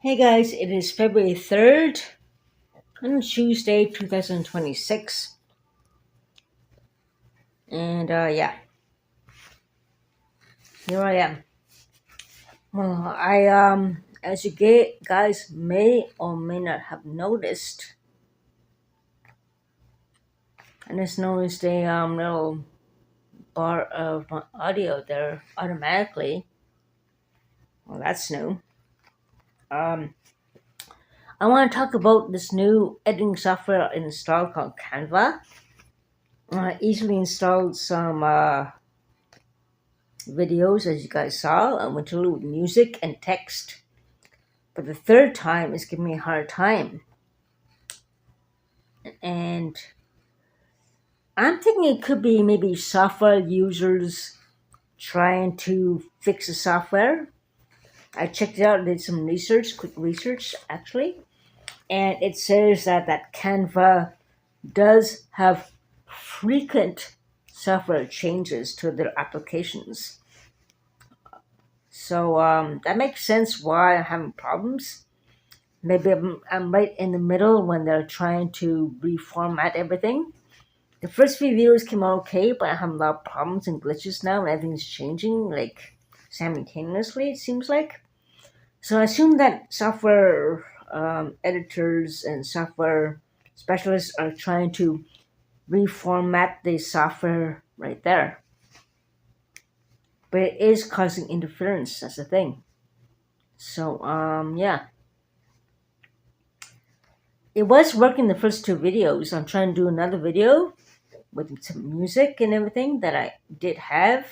Hey guys, it is February 3rd on Tuesday 2026. And yeah, here I am. Well, as you guys may or may not have noticed, I just noticed a little bar of my audio there automatically. Well, that's new. Um, I want to talk about this new editing software installed called Canva. I easily installed some videos, as you guys saw. I went to with music and text. But the third time is giving me a hard time. And I'm thinking it could be maybe software users trying to fix the software. I checked it out, did some research, quick research actually, and it says that Canva does have frequent software changes to their applications. So that makes sense why I'm having problems. Maybe I'm right in the middle when they're trying to reformat everything. The first few videos came out okay, but I have a lot of problems and glitches now, and everything's changing like simultaneously, it seems like. So I assume that software editors and software specialists are trying to reformat the software right there. But it is causing interference, that's the thing. So, yeah. It was working the first two videos. I'm trying to do another video with some music and everything that I did have,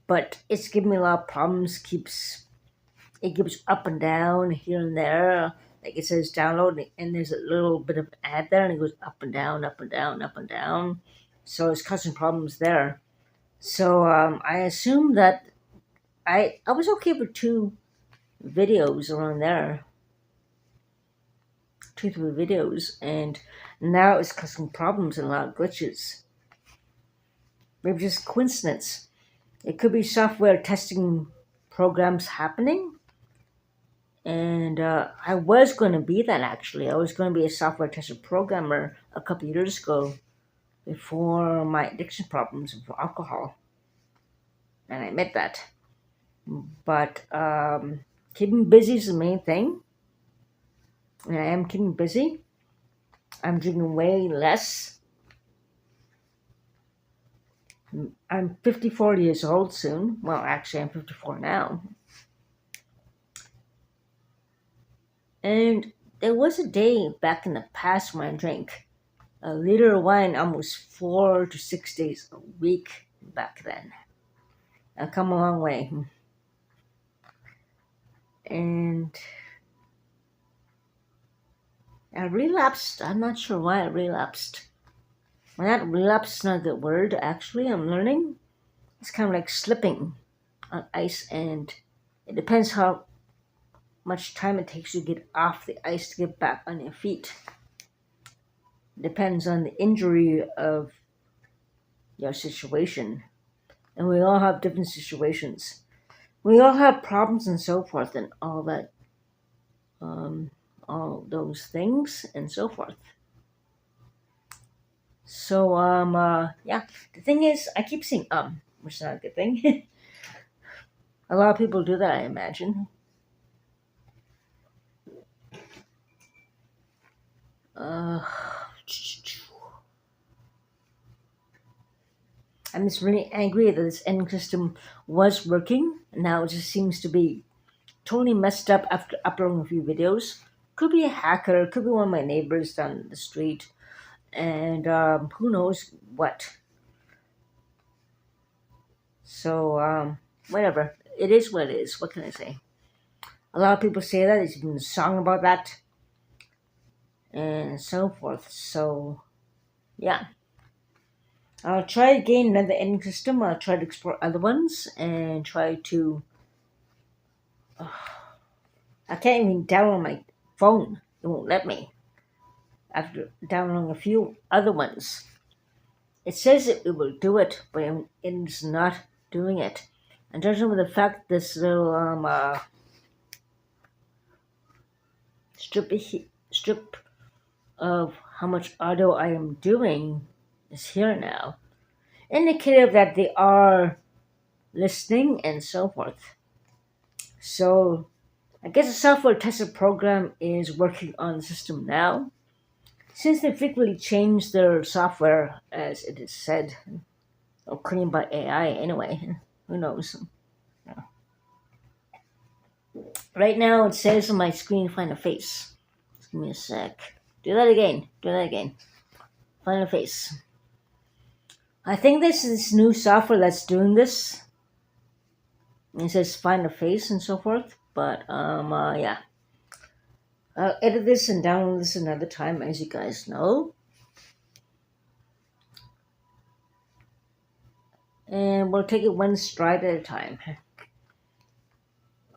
but it's giving me a lot of problems. It keeps up and down here and there. Like it says download, and there's a little bit of ad there, and it goes up and down, up and down, up and down. So it's causing problems there. So I assume that I was okay with two videos around there, 2 3 videos, and now it's causing problems and a lot of glitches. Maybe just coincidence. It could be software testing programs happening. And I was going to be that actually. I was going to be a software tester programmer a couple years ago before my addiction problems with alcohol. And I admit that. But keeping busy is the main thing. And I am keeping busy. I'm drinking way less. I'm 54 years old soon. Well, actually, I'm 54 now. And there was a day back in the past when I drank a liter of wine almost 4 to 6 days a week back then. I've come a long way. And I relapsed. I'm not sure why I relapsed. Well, not relapse is not a good word, actually. I'm learning. It's kind of like slipping on ice, and it depends how much time it takes you to get off the ice to get back on your feet. Depends on the injury of your situation. And we all have different situations. We all have problems and so forth, and all that, all those things and so forth. So, yeah. The thing is, I keep saying which is not a good thing. A lot of people do that, I imagine. Uh, I'm just really angry that this ending system was working. Now it just seems to be totally messed up after uploading a few videos. Could be a hacker, could be one of my neighbors down the street, and who knows what. So, whatever. It is what it is. What can I say? A lot of people say that. There's even a song about that, and so forth. So, yeah. I'll try again another ending system. I'll try to explore other ones and try to. I can't even download my phone. It won't let me. After downloading a few other ones, it says it will do it, but it's not doing it. And judging with the fact this little strip of how much audio I am doing is here now, indicative that they are listening and so forth. So I guess the software tester program is working on the system now. Since they frequently change their software, as it is said, or cleaned by AI anyway, who knows? Right now it says on my screen, find a face. Just give me a sec. Do that again. Do that again. Find a face. I think this is new software that's doing this. It says find a face and so forth. But yeah. I'll edit this and download this another time, as you guys know. And we'll take it one stride at a time.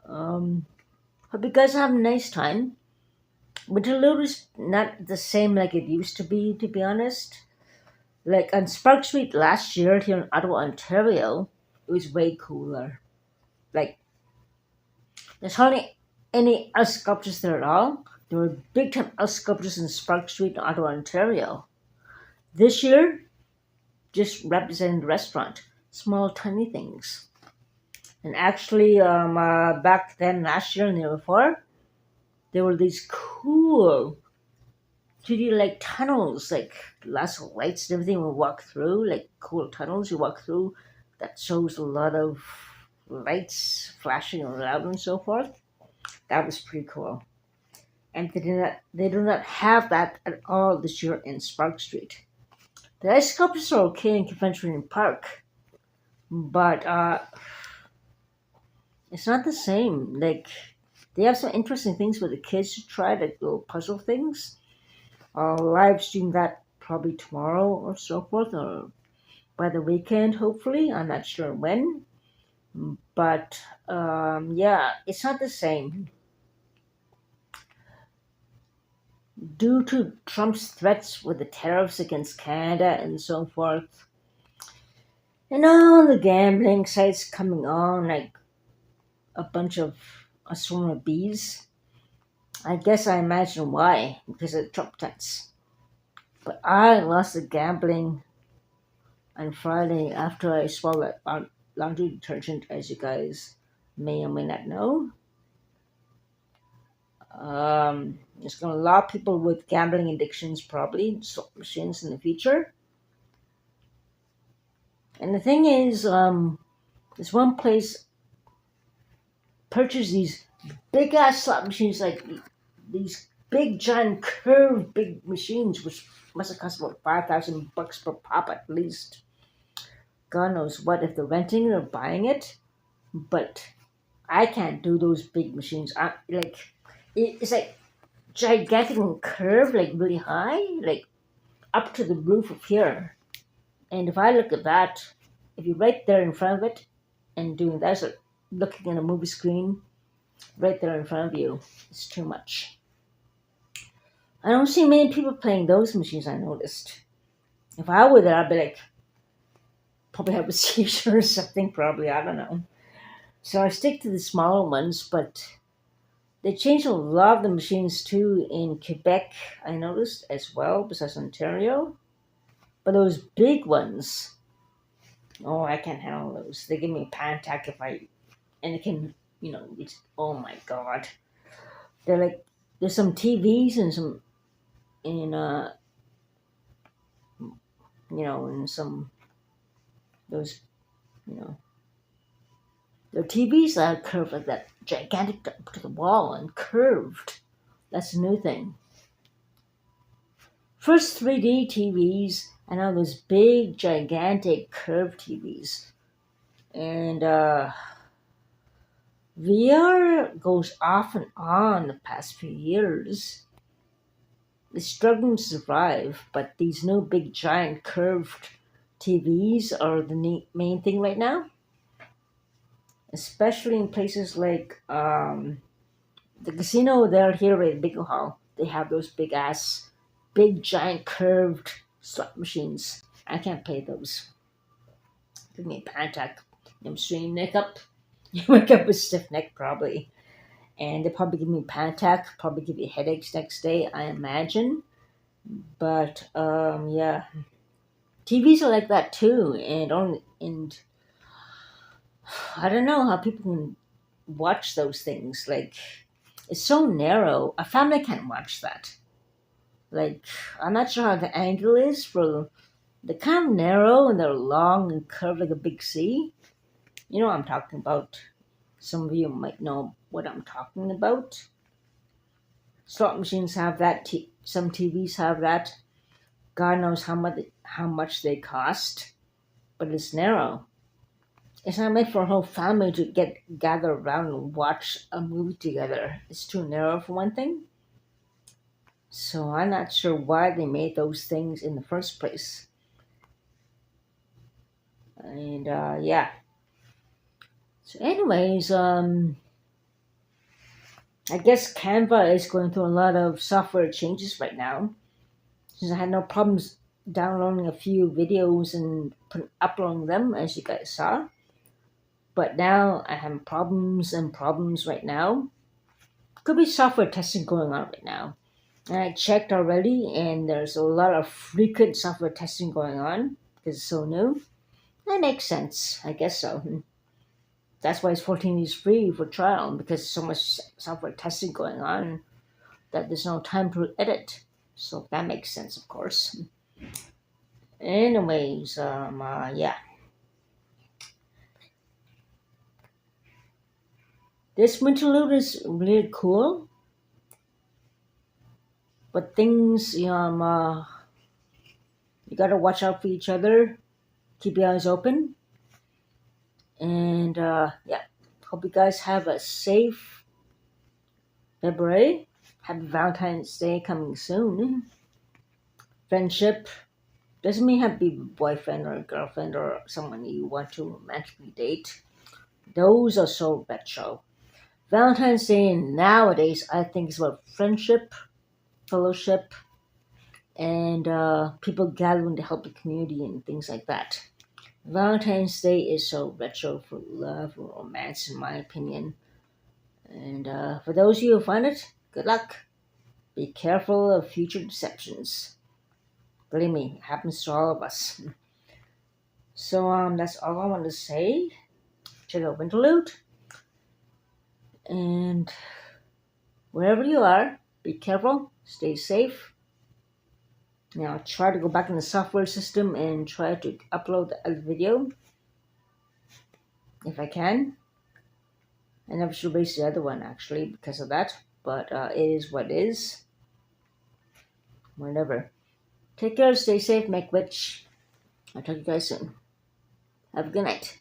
Hope you guys have a nice time. Winterlude is not the same like it used to be honest. Like on Spark Street last year here in Ottawa, Ontario, it was way cooler. Like, there's hardly any art sculptures there at all. There were big time art sculptures in Spark Street in Ottawa, Ontario. This year, just representing the restaurant. Small, tiny things. And actually, back then, last year and the year before, there were these cool 3D like tunnels, like lots of lights and everything we walk through, like cool tunnels you walk through that shows a lot of lights flashing around and so forth. That was pretty cool. And they do not have that at all this year in Spark Street. The ice sculptures are okay in Convention Park, but it's not the same. Like, they have some interesting things for the kids to try, like little puzzle things. I'll live stream that probably tomorrow or so forth, or by the weekend, hopefully. I'm not sure when. But yeah, it's not the same. Due to Trump's threats with the tariffs against Canada and so forth, and all the gambling sites coming on, like a bunch of a swarm of bees. I guess I imagine why, because of Trump threats. But I lost the gambling on Friday after I swallowed laundry detergent, as you guys may or may not know. It's going to allow people with gambling addictions, probably slot machines in the future. And the thing is, there's one place purchased these big ass slot machines, like these big giant curved big machines, which must have cost about $5,000 per pop at least. God knows what if they're renting it or buying it, but I can't do those big machines. It's like gigantic and curved, like really high, like up to the roof of here. And if I look at that, if you're right there in front of it and doing that, so looking at a movie screen right there in front of you, it's too much. I don't see many people playing those machines, I noticed. If I were there, I'd be like, probably have a seizure or something, probably, I don't know. So I stick to the smaller ones, but they changed a lot of the machines too in Quebec, I noticed as well, besides Ontario. But those big ones, oh, I can't handle those. They give me a panic attack if and it can, it's, oh my God. They're like, there's some TVs and some, in, and some, those, the TVs that are curved like that, gigantic to the wall and curved. That's a new thing. First 3D TVs, and now those big, gigantic curved TVs. And VR goes off and on the past few years. It's struggling to survive, but these new big, giant curved TVs are the main thing right now. Especially in places like the casino there here at Big Hall. They have those big giant curved slot machines. I can't play those. Give me a panic attack. I'm straining neck up. You wake up with stiff neck probably. and they probably give me a panic attack, probably give you headaches next day, I imagine. But yeah, TVs are like that too, and I don't know how people can watch those things. Like, it's so narrow. A family can't watch that. Like, I'm not sure how the angle is for. They're kind of narrow and they're long and curved like a big C. You know what I'm talking about. Some of you might know what I'm talking about. Slot machines have that. Some TVs have that. God knows how much they cost, but it's narrow. It's not meant for a whole family to gather around and watch a movie together. It's too narrow for one thing. So I'm not sure why they made those things in the first place. And yeah. So, anyways, I guess Canva is going through a lot of software changes right now. Since I had no problems downloading a few videos and uploading them, as you guys saw. But now I have problems and problems right now. Could be software testing going on right now. And I checked already, and there's a lot of frequent software testing going on because it's so new. That makes sense. I guess so. That's why it's 14 days free for trial because so much software testing going on that there's no time to edit. So that makes sense, of course. Anyways, yeah. This interlude is really cool, but things, you gotta watch out for each other, keep your eyes open, and yeah, hope you guys have a safe February. Happy Valentine's Day coming soon. Friendship doesn't mean have to be a boyfriend or a girlfriend or someone you want to romantically date. Those are so retro. Valentine's Day nowadays, I think, is about friendship, fellowship, and people gathering to help the community and things like that. Valentine's Day is so retro for love or romance, in my opinion. And for those of you who find it, good luck. Be careful of future deceptions. Believe me, it happens to all of us. So that's all I want to say to the interlude. And wherever you are, be careful, stay safe. Now try to go back in the software system and try to upload the video if I can. I never should erase the other one actually because of that, but it is what it is. Whatever. Take care, stay safe, make rich. I'll talk to you guys soon. Have a good night.